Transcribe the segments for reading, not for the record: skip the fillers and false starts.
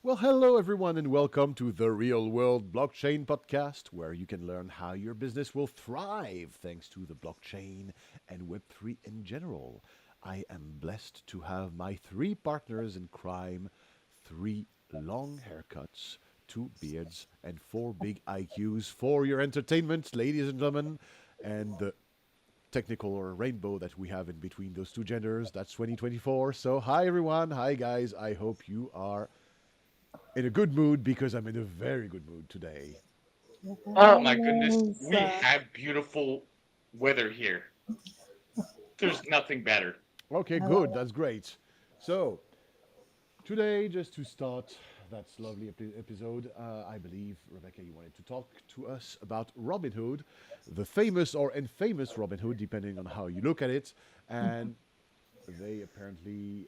Well, hello everyone, and welcome to the Real World Blockchain Podcast, where you can learn how your business will thrive thanks to the blockchain and Web3 in general. I am blessed to have my three partners in crime, three long haircuts, two beards, and four big IQs for your entertainment, ladies and gentlemen, and the technical or rainbow that we have in between those two genders. That's 2024. So, hi everyone. Hi guys. I hope you are in a good mood because I'm in a very good mood today. Oh my goodness, Yes. we have beautiful weather here. There's nothing better. Okay, I love good. That's great. So, today, just to start that lovely episode, I believe, Rebecca, you wanted to talk to us about Robinhood, the famous or infamous Robinhood, depending on how you look at it. And they apparently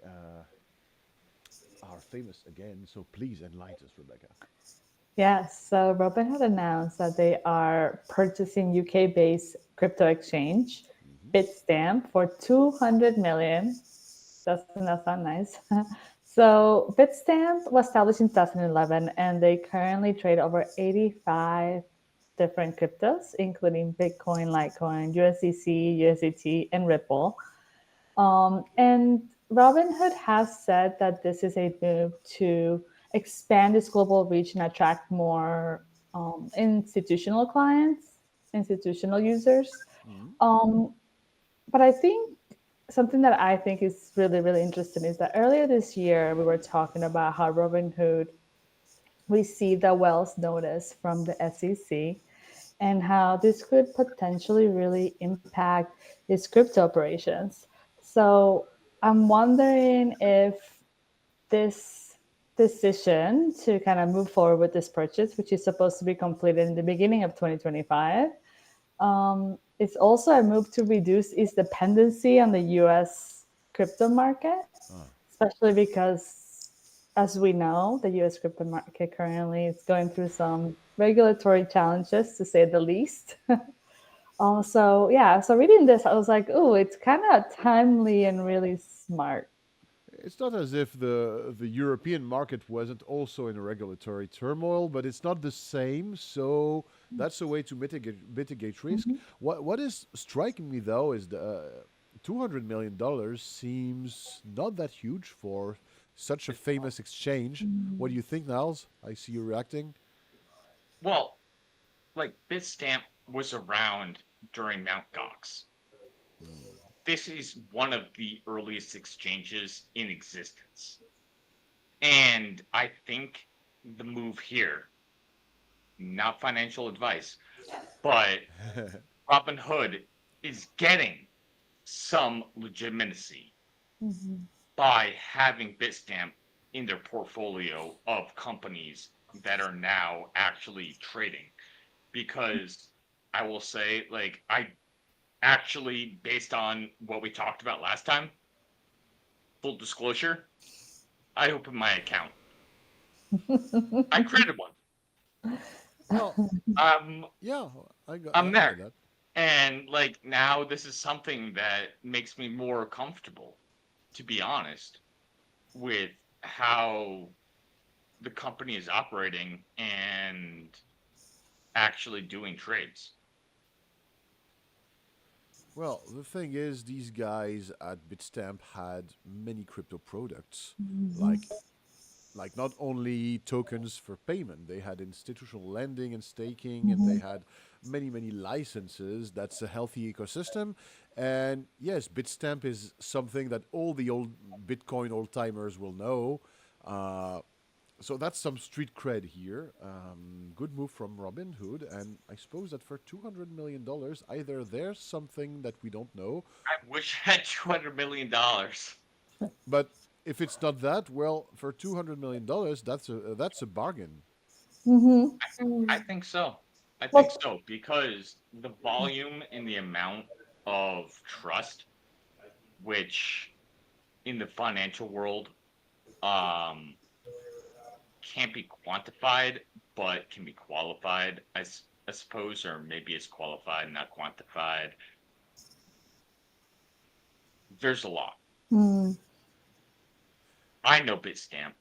are famous again. So, please enlighten us, Rebecca. Yes, so Robinhood announced that they are purchasing UK-based crypto exchange Hmm. Bitstamp for 200 million. Doesn't that sound nice? So Bitstamp was established in 2011, and they currently trade over 85 different cryptos, including Bitcoin, Litecoin, USDC, USDT, and Ripple. And Robinhood has said that this is a move to expand its global reach and attract more institutional clients, institutional users. Hmm. Um, but I think something that I think is really, really interesting is that earlier this year we were talking about how Robinhood received a Wells notice from the SEC and how this could potentially really impact its crypto operations. So I'm wondering if this decision to kind of move forward with this purchase, which is supposed to be completed in the beginning of 2025, it's also a move to reduce its dependency on the US crypto market, Ah. especially because, as we know, the US crypto market currently is going through some regulatory challenges, to say the least. Also, yeah, so reading this, I was like, oh, it's kind of timely and really smart. It's not as if the European market wasn't also in regulatory turmoil, but it's not the same. So that's a way to mitigate risk. Mhm. What is striking me though is the $200 million seems not that huge for such a famous exchange. What do you think, Niles? I see you reacting. Well, like Bitstamp was around during Mount Gox. Hmm. This is one of the earliest exchanges in existence. And I think the move here, not financial advice, but Robinhood is getting some legitimacy Mhm. by having Bitstamp in their portfolio of companies that are now actually trading. Because I will say, like, I actually, based on what we talked about last time, full disclosure, I opened my account. I created one. Well, Um, yeah, I'm I got there. that. And like now this is something that makes me more comfortable, to be honest, with how the company is operating and actually doing trades. Well, the thing is, these guys at Bitstamp had many crypto products, Mhm. like not only tokens for payment, they had institutional lending and staking, and they Mhm. had many licenses. That's a healthy ecosystem. And yes, Bitstamp is something that all the old Bitcoin old timers will know. Uh, so that's some street cred here. Good move from Robin Hood, and I suppose that for $200 million, either there's something that we don't know, I wish I had $200 million. but if it's not that, well, for $200 million, that's a bargain. Mhm. I think so. I think Well, so because the volume and the amount of trust, which in the financial world, um, can't be quantified, but can be qualified, I suppose, or maybe it's qualified, not quantified. There's a lot. mm, I know Bitstamp.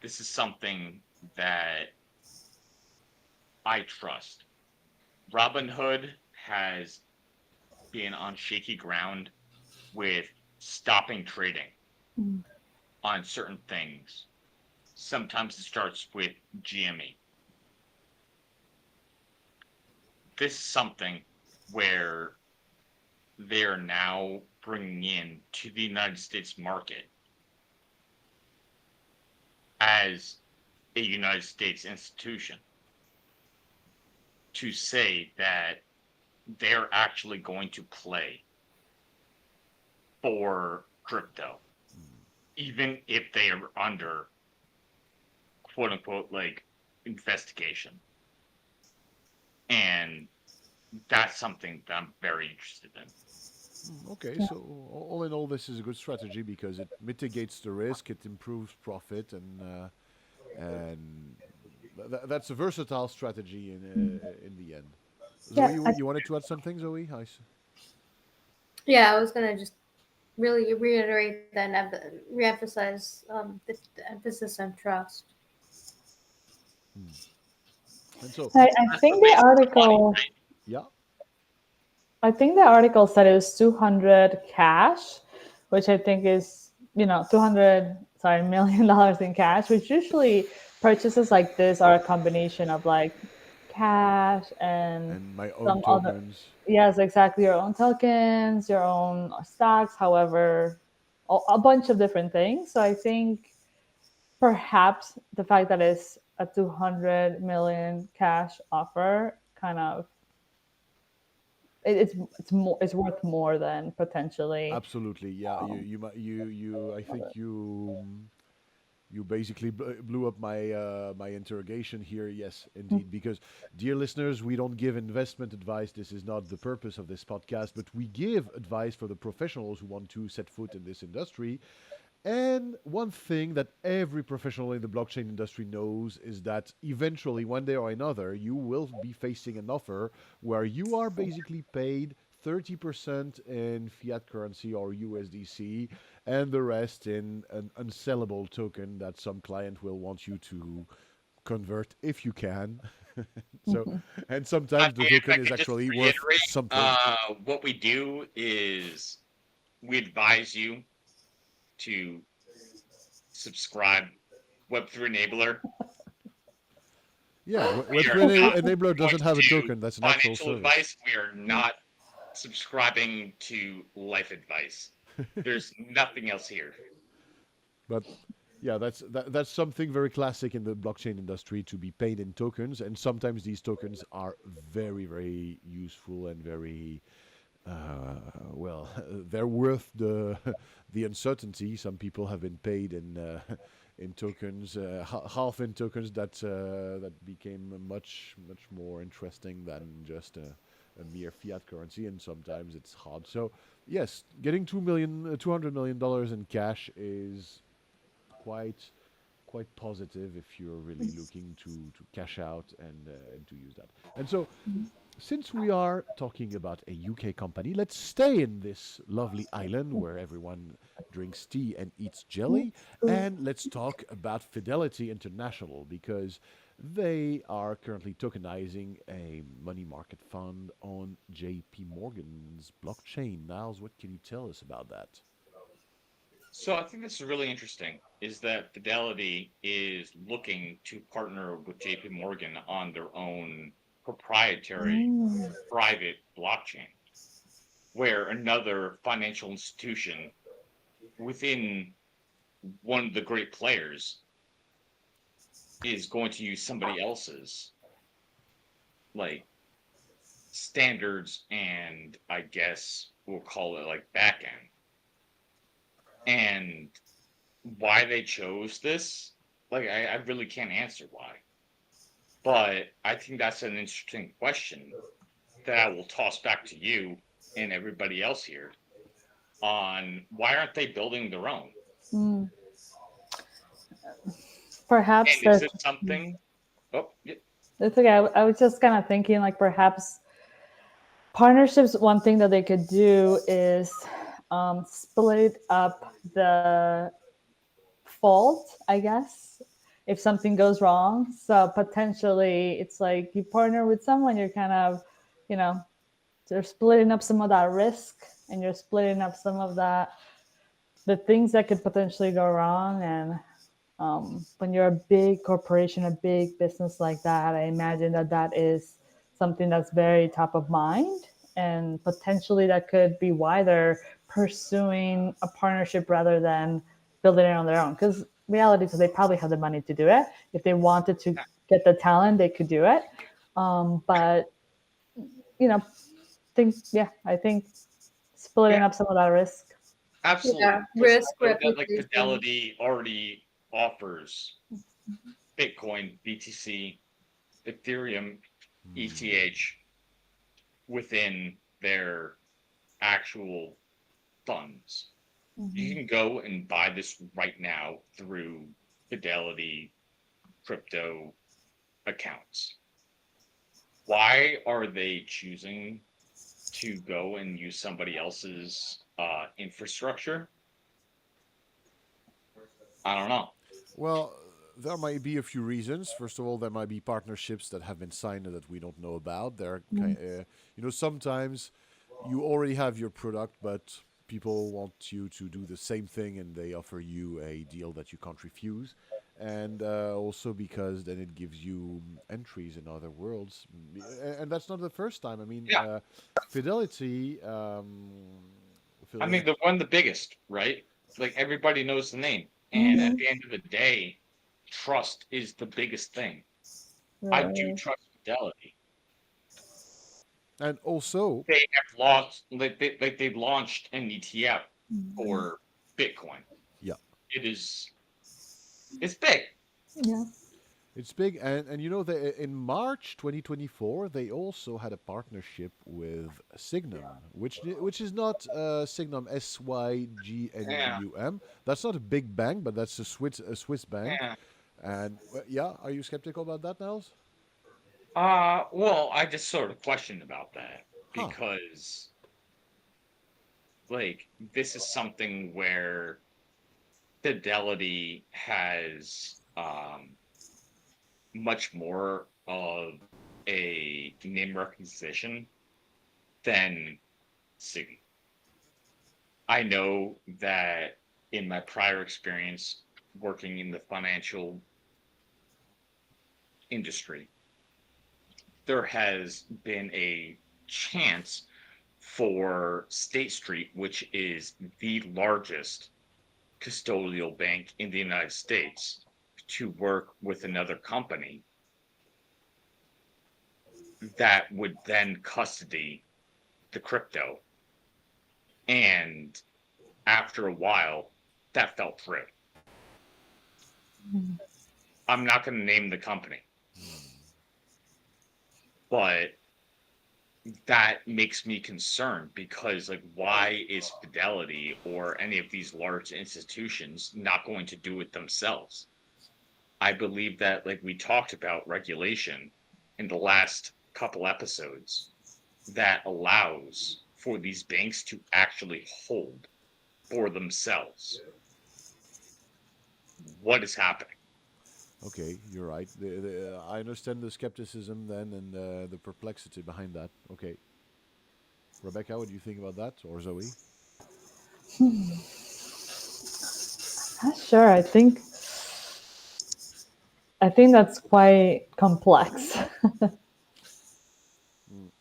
this is something that I trust. Robinhood has been on shaky ground with stopping trading Mm. on certain things. Sometimes it starts with GME. This is something where they're now bringing in to the United States market as a United States institution to say that they're actually going to play for crypto, even if they are under quote unquote like investigation. And that's something that I'm very interested in. Okay, Yeah. so all in all, this is a good strategy because it mitigates the risk, it improves profit, and that's a versatile strategy in the end. Zoe, Yeah, you wanted to add something, Zoe? Yeah, I was gonna just really reiterate that and reemphasize the emphasis on trust. Hmm. And so, I That's the think the basis of money, article. right? yeah, I think the article said it was 200 cash, which I think is, 200, sorry, $1 million in cash, which usually purchases like this are a combination of like cash and and my own some other, tokens. yes, exactly, your own tokens, your own stocks, however, a bunch of different things. So I think perhaps the fact that it's a 200 million cash offer kind of it's more it's worth more than potentially. Absolutely, yeah. um, I think you basically blew up my interrogation here. Yes, indeed. Because, dear listeners, we don't give investment advice. This is not the purpose of this podcast. But we give advice for the professionals who want to set foot in this industry. And one thing that every professional in the blockchain industry knows is that eventually, one day or another, you will be facing an offer where you are basically paid 30% in fiat currency or USDC and the rest in an unsellable token that some client will want you to convert if you can. So, and sometimes the If I token is could just actually worth reiterate, something. what we do is we advise you to subscribe Web3 Enabler. Yeah, We are Web3 not Enabler going doesn't have to a do token. That's an actual financial service. advice. We are not subscribing to life advice. There's nothing else here. But yeah, that's something very classic in the blockchain industry to be paid in tokens, and sometimes these tokens are very useful and very well. They're worth the the uncertainty. Some people have been paid in tokens, half in tokens that became much more interesting than just a mere fiat currency, and sometimes it's hard. So yes, getting $200 million in cash is quite quite positive if you're really looking to cash out and to use that. And so, since we are talking about a UK company, let's stay in this lovely island where everyone drinks tea and eats jelly, and let's talk about Fidelity International because they are currently tokenizing a money market fund on JP Morgan's blockchain. Niles, what can you tell us about that? So I think this is really interesting is that Fidelity is looking to partner with JP Morgan on their own proprietary Mm. private blockchain, where another financial institution within one of the great players is going to use somebody else's like standards and I guess we'll call it like backend. And why they chose this, like I really can't answer why. But I think that's an interesting question that I will toss back to you and everybody else here on why aren't they building their own? Mm. Perhaps And is there's it something? Oh, yeah. it's okay. I was just kind of thinking like perhaps partnerships. One thing that they could do is split up the fault, I guess. if something goes wrong. So potentially it's like you partner with someone, you're kind of, you know, they're splitting up some of that risk, and you're splitting up some of that, the things that could potentially go wrong. And when you're a big corporation, a big business like that, I imagine that that is something that's very top of mind. And potentially that could be why they're pursuing a partnership rather than building it on their own. Because reality is that they probably have the money to do it. If they wanted to get the talent, they could do it. But, you know, I think splitting Yeah, up some of that risk. absolutely. Yeah, Because risk, I know that like reputation. Fidelity already offers Bitcoin, BTC, Ethereum, ETH within their actual funds. You can go and buy this right now through Fidelity crypto accounts. Why are they choosing to go and use somebody else's infrastructure? I don't know. Well, there might be a few reasons. First of all, there might be partnerships that have been signed that we don't know about. Sometimes you already have your product, but people want you to do the same thing, and they offer you a deal that you can't refuse. And also because then it gives you entries in other worlds, and that's not the first time. I mean, Yeah, Fidelity. I mean they're one of the biggest, right? Like everybody knows the name, and at Mm-hmm. the end of the day, trust is the biggest thing. I do Right. trust Fidelity. and also, They have launched like they launched an ETF Mhm. for Bitcoin. yeah, It is it's big. Yeah. it's big, and in March 2024 they also had a partnership with Signum, which is not Signum, Yeah, Sygnum. That's not a big bank, but that's a Swiss bank. yeah. And yeah, are you skeptical about that, Niles? Well, I just sort of questioned about that Huh. because like this is something where Fidelity has much more of a name recognition than Sigma. I know that in my prior experience working in the financial industry, there has been a chance for State Street, which is the largest custodial bank in the United States, to work with another company that would then custody the crypto. And after a while, that fell through. I'm not going to name the company, but that makes me concerned because, like, why is Fidelity or any of these large institutions not going to do it themselves? I believe that, like, we talked about regulation in the last couple episodes that allows for these banks to actually hold for themselves what is happening. Okay, you're right. I understand the skepticism then and the perplexity behind that. Okay, Rebecca, what do you think about that, or Zoe? Not sure. I think that's quite complex. Mm.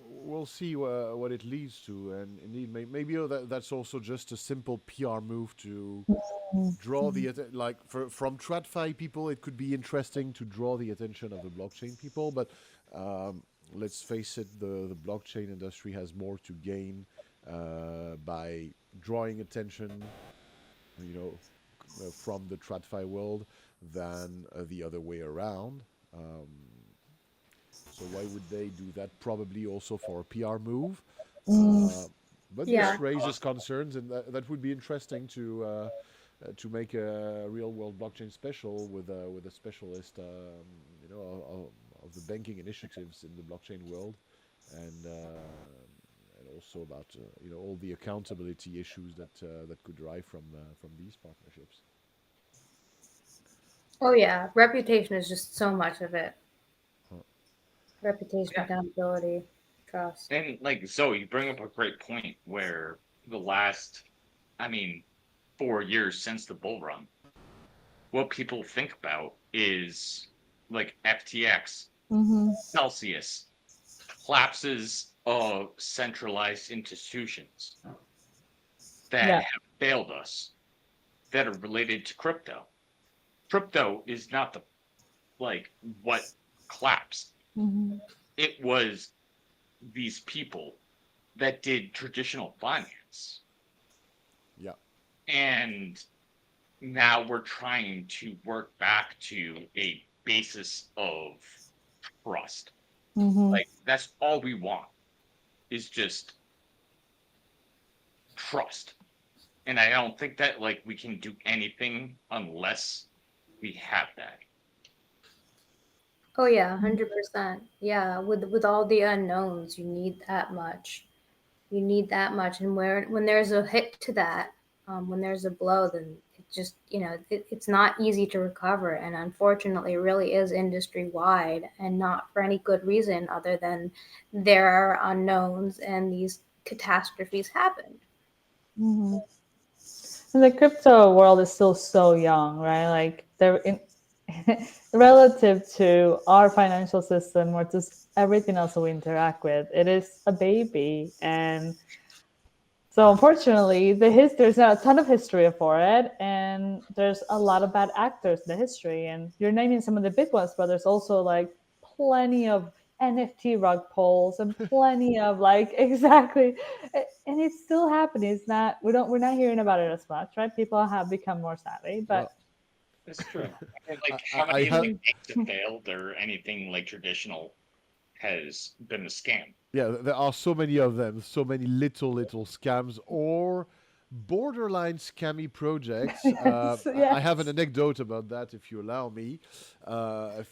We'll see what it leads to, and indeed, maybe that's also just a simple PR move to draw like from TradFi people. It could be interesting to draw the attention of the blockchain people, but um, let's face it, the blockchain industry has more to gain by drawing attention, you know, from the TradFi world than the other way around. Um, so why would they do that? Probably also for a PR move. Uh, but Yeah. this raises concerns, and that would be interesting to make a real world blockchain special with a specialist, of the banking initiatives in the blockchain world, and also about all the accountability issues that could derive from these partnerships. Oh yeah, reputation is just so much of it. Reputation, Yeah. accountability, trust. And like Zoe, you bring up a great point where the last, I mean, 4 years since the bull run, what people think about is like FTX, Mm-hmm. Celsius, collapses of centralized institutions that Yeah. have failed us that are related to crypto. Crypto is not the like what collapsed. Mm-hmm. It was these people that did traditional finance. Yeah. And now we're trying to work back to a basis of trust. Mm-hmm. Like that's all we want is just trust. And I don't think that like we can do anything unless we have that. Oh yeah, 100%. Yeah, with all the unknowns, you need that much. You need that much, and when there's a hit to that, when there's a blow, then it just it's not easy to recover, and unfortunately, it really is industry wide, and not for any good reason other than there are unknowns and these catastrophes happen. Mm-hmm. And the crypto world is still so young, right? Like they're in relative to our financial system or just everything else that we interact with, it is a baby. And so unfortunately, there's not a ton of history for it, and there's a lot of bad actors in the history. And you're naming some of the big ones, but there's also like plenty of NFT rug pulls and plenty of like exactly, and it's still happening. It's not we're not hearing about it as much, right? People have become more savvy, but Well, That's true. And like I, how I many have. like games have failed or anything like traditional has been a scam. Yeah, there are so many of them, so many little scams or borderline scammy projects. yes, I have an yes. anecdote about that, if you allow me. I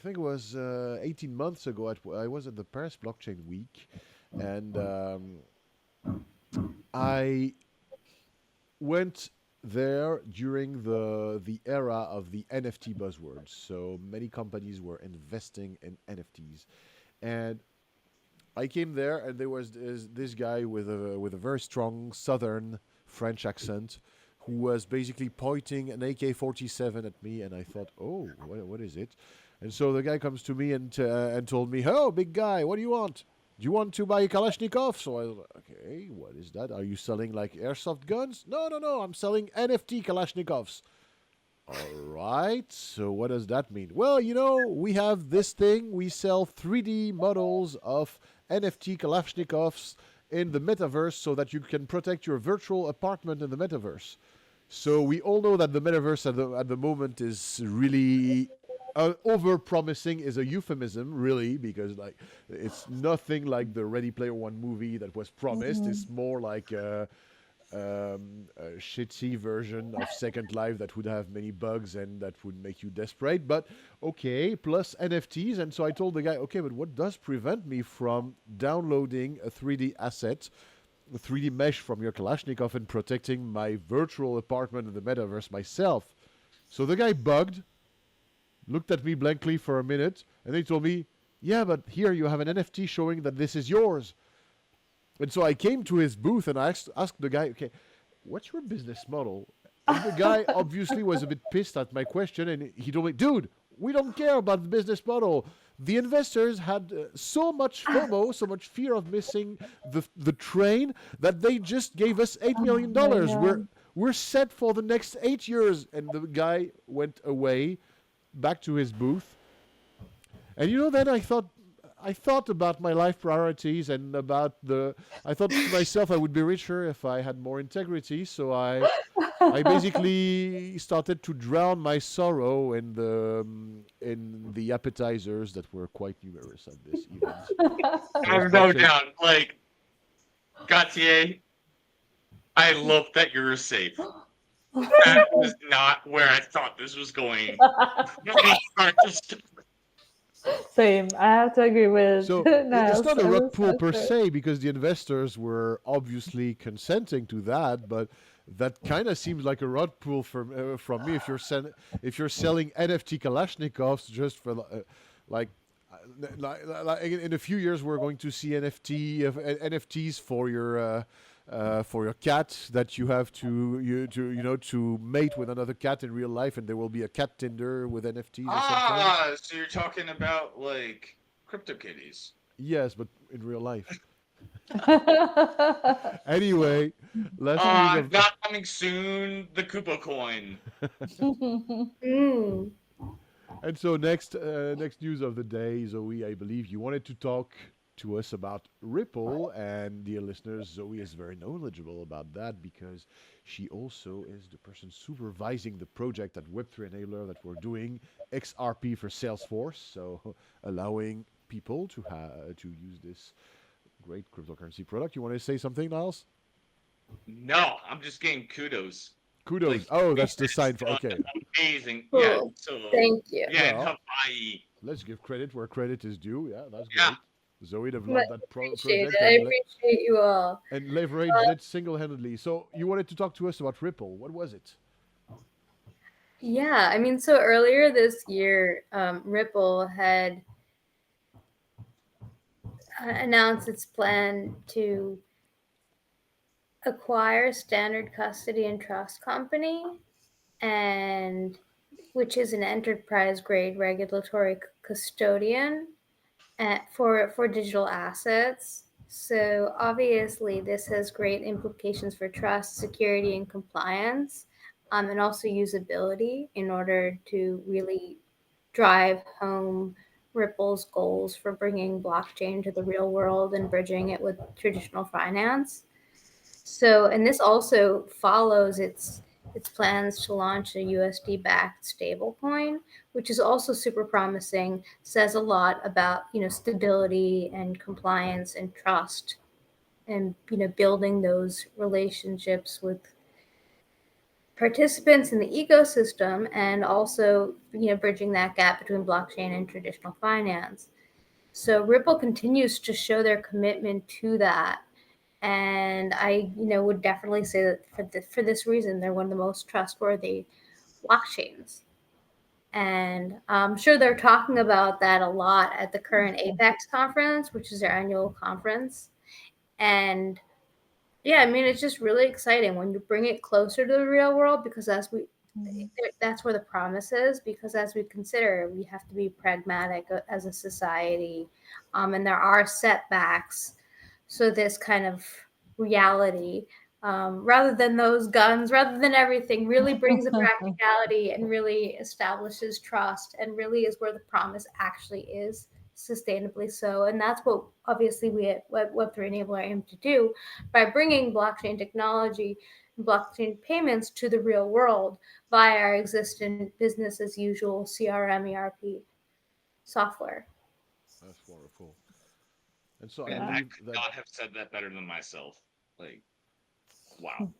think it was 18 months ago, I was at the Paris Blockchain Week, and I went there during the era of the NFT buzzwords. So many companies were investing in NFTs, and I came there, and there was this guy with a very strong Southern French accent, who was basically pointing an AK-47 at me, and I thought, "Oh, what is it?" And so the guy comes to me and told me, "Oh, big guy, what do you want? Do you want to buy a Kalashnikov?" So I was like, "Okay, what is that? Are you selling like airsoft guns?" No, no, no, I'm selling NFT Kalashnikovs. All right. So what does that mean? Well, we have this thing. We sell 3D models of NFT Kalashnikovs in the metaverse so that you can protect your virtual apartment in the metaverse. So we all know that the metaverse at the moment is really over promising is a euphemism, really, because like it's nothing like the Ready Player One movie that was promised. Mhm. It's more like a shitty version of Second Life that would have many bugs and that would make you desperate. But okay, plus NFTs. And so I told the guy, okay, but what does prevent me from downloading a 3D asset, a 3D mesh from your Kalashnikov and protecting my virtual apartment in the metaverse myself? So the guy bugged, looked at me blankly for a minute, and then he told me, yeah, but here you have an NFT showing that this is yours. And so I came to his booth and I asked the guy, okay, what's your business model? And the guy obviously was a bit pissed at my question, and he told me, dude, we don't care about the business model. The investors had so much FOMO, so much fear of missing the train, that they just gave us $8 Oh million. my dollars. We're god. we're set for the next 8 years. And the guy went away, back to his booth. And then I thought about my life priorities and about I thought to myself I would be richer if I had more integrity. So I basically started to drown my sorrow in the appetizers that were quite numerous at this event. I Paris have no blockchain. doubt. Like Gautier, I love that you're safe. That was not where I thought this was going. Same. I have to agree with So it's Niles. not a I rug was pull so per sure. se because the investors were obviously consenting to that, but That kind of seems like a rug pull from me. If you're selling NFT Kalashnikovs just for like, like in a few years we're going to see NFTs for your cat that you have to mate with another cat in real life, and there will be a cat Tinder with NFTs or something. So you're talking about like CryptoKitties. Yes, but in real life. Anyway, last news of Not coming soon. The Koopa coin. Mm. And so next news of the day, Zoe, I believe you wanted to talk to us about Ripple, and dear listeners, Zoe is very knowledgeable about that because she also is the person supervising the project at Web3 Enabler that we're doing, XRP for Salesforce, so allowing people to use this great cryptocurrency product. You want to say something, Niles? No, I'm just getting kudos. Kudos. Like, Oh, that's the sign for okay. Amazing. Cool. Yeah. So Thank you. yeah, in Well, Hawaii. let's give credit where credit is due. Yeah, that's Yeah. great. Zoe Much developed that appreciated. project I appreciate you all. and leveraged it single-handedly. So you wanted to talk to us about Ripple. What was it? Yeah, I mean, so earlier this year, Ripple had announced its plan to acquire Standard Custody and Trust Company, and which is an enterprise-grade regulatory custodian for digital assets. So obviously, this has great implications for trust, security, and compliance, and also usability in order to really drive home Ripple's goals for bringing blockchain to the real world and bridging it with traditional finance. So, and this also follows its plans to launch a USD-backed stablecoin, which is also super promising. Says a lot about stability and compliance and trust, and building those relationships with participants in the ecosystem, and also bridging that gap between blockchain and traditional finance. So Ripple continues to show their commitment to that. And I, would definitely say that for this reason, they're one of the most trustworthy blockchains. And I'm sure they're talking about that a lot at the current Apex conference, which is their annual conference. And yeah, I mean, it's just really exciting when you bring it closer to the real world, because that's where the promise is. Because as we consider, we have to be pragmatic as a society, and there are setbacks. So this kind of reality, rather than those guns, rather than everything, really brings a practicality and really establishes trust, and really is where the promise actually is, sustainably so. And that's what obviously we at Web3 Enabler aim to do by bringing blockchain technology and blockchain payments to the real world via our existing business as usual CRM ERP software. That's wonderful. And so I And I believe could that not have said that better than myself. Like, wow.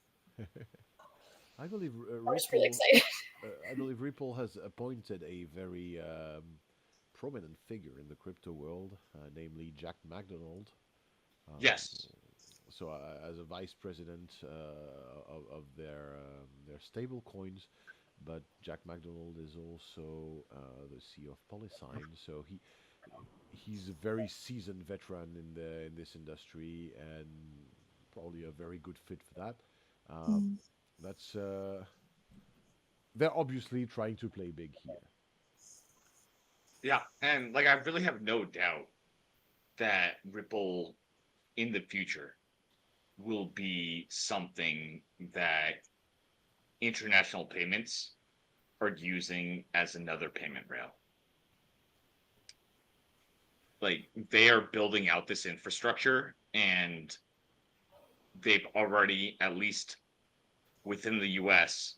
I believe I was really excited. I believe Ripple has appointed a very prominent figure in the crypto world, namely Jack McDonald. Yes. So as a vice president of their stable coins, but Jack McDonald is also the CEO of Polysign. So he's a very seasoned veteran in this industry, and probably a very good fit for that. That's they're obviously trying to play big here. Yeah. And like, I really have no doubt that Ripple in the future will be something that international payments are using as another payment rail. Like, they are building out this infrastructure, and they've already, at least within the US,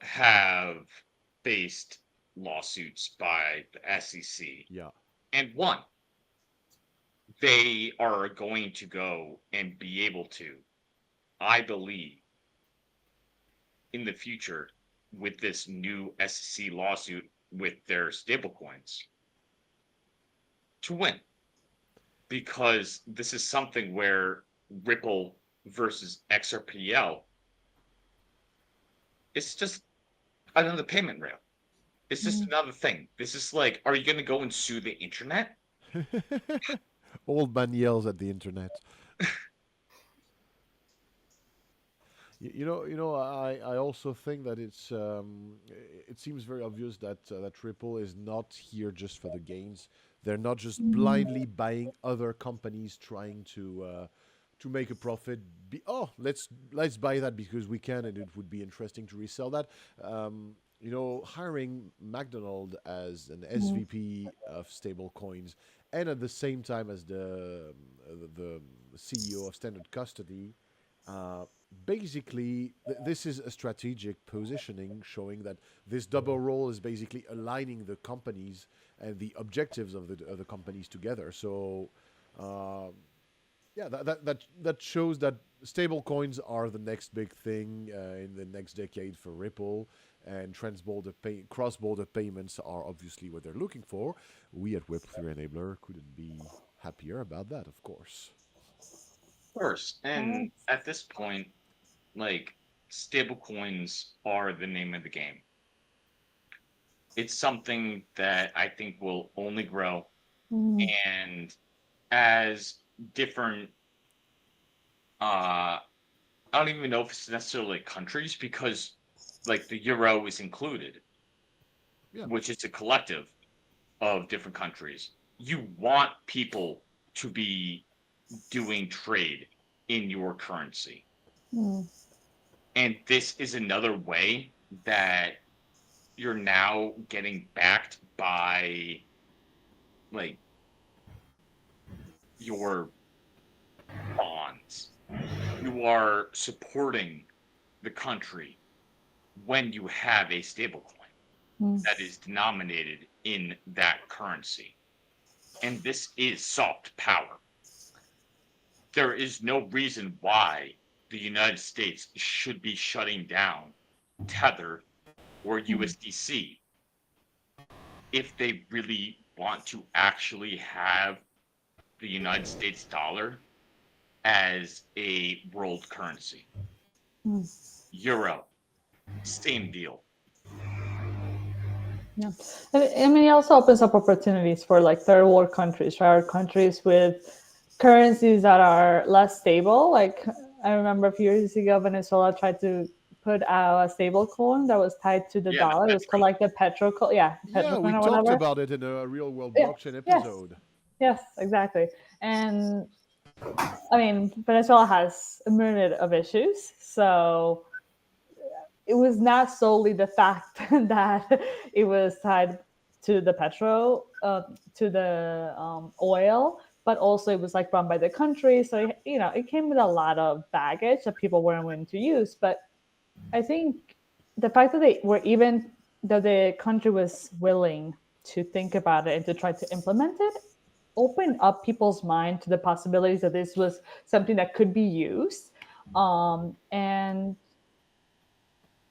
have faced lawsuits by the SEC Yeah. and won. They are going to go and be able to, I believe, in the future, with this new SEC lawsuit with their stablecoins, to win. Because this is something where Ripple versus XRPL It's just another payment rail. It's just another thing. This is like, are you going to go and sue the internet? Old man yells at the internet. I also think that it seems very obvious that Ripple is not here just for the gains. They're not just blindly buying other companies trying to make a profit. Let's buy that because we can, and it would be interesting to resell that. Hiring McDonald as an SVP of stablecoins, and at the same time as the CEO of Standard Custody. Uh, Basically, this is a strategic positioning showing that this double role is basically aligning the companies and the objectives of the companies together. So, uh, yeah, that shows that stable coins are the next big thing in the next decade for Ripple, and cross-border payments are obviously what they're looking for. We at Web3 Enabler couldn't be happier about that, of course. Of course. And at this point, like, stablecoins are the name of the game. It's something that I think will only grow. And as different, I don't even know if it's necessarily countries, because like the euro is included, Yeah. which is a collective of different countries. You want people to be doing trade in your currency. And this is another way that you're now getting backed by like your bonds. You are supporting the country when you have a stablecoin that is denominated in that currency. And this is soft power. There is no reason why the United States should be shutting down Tether or USDC if they really want to actually have the United States dollar as a world currency. Euro, same deal. Yeah, I mean, it also opens up opportunities for like third world countries, right? Or countries with currencies that are less stable. Like I remember a few years ago, Venezuela tried to put out a stable coin that was tied to the Yeah, the dollar. It was called Petro. like the Petro, Yeah, Petro we coin or talked whatever. about it in a real world Yeah. blockchain Yes. episode. Yes, exactly. And I mean, Venezuela has a myriad of issues, so it was not solely the fact that it was tied to the to the oil, but also it was like run by the country. So it came with a lot of baggage that people weren't willing to use. But I think the fact that that the country was willing to think about it and to try to implement it opened up people's mind to the possibilities that this was something that could be used. And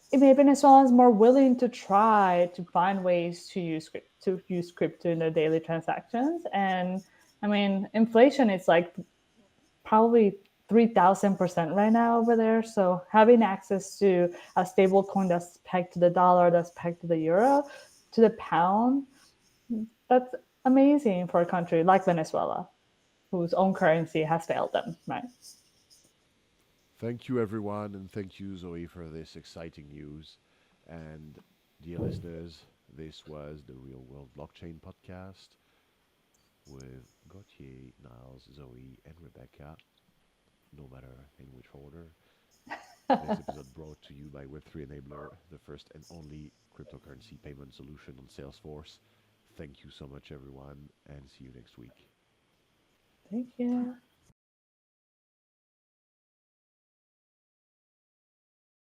it made Venezuelans more willing to try to find ways to use crypto in their daily transactions. And I mean, inflation is like probably 3,000% right now over there. So having access to a stable coin that's pegged to the dollar, that's pegged to the euro, to the pound, that's amazing for a country like Venezuela, whose own currency has failed them, right? Thank you, everyone, and thank you, Zoe, for this exciting news. And dear listeners, this was the Real World Blockchain Podcast with Gauthier, Niles, Zoe, and Rebecca, no matter in which order. This episode brought to you by Web3 Enabler, the first and only cryptocurrency payment solution on Salesforce. Thank you so much, everyone, and see you next week. Thank you.